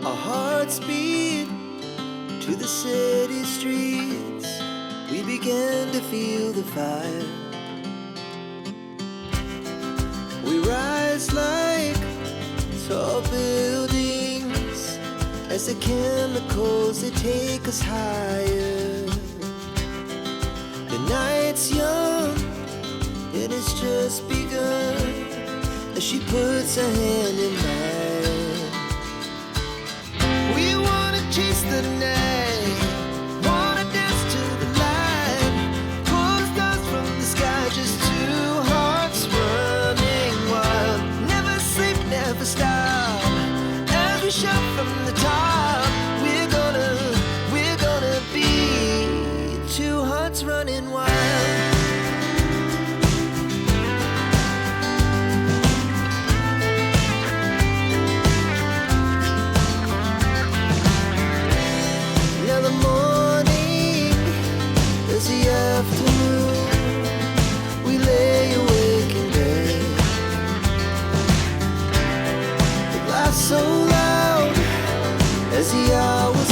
Our hearts beat to the city streets. We began to feel the fire. We rise like tall buildings as the chemicals, they take us higher. The night's young and it's just begun as she puts her hand in mine. We wanna chase the night, wanna dance to the light, pull stars from the sky, just two hearts running wild. Never sleep, never stop, as we shout from the top. We're gonna be two hearts running wild. Afternoon, we lay awake in bed. The glass so loud as the hours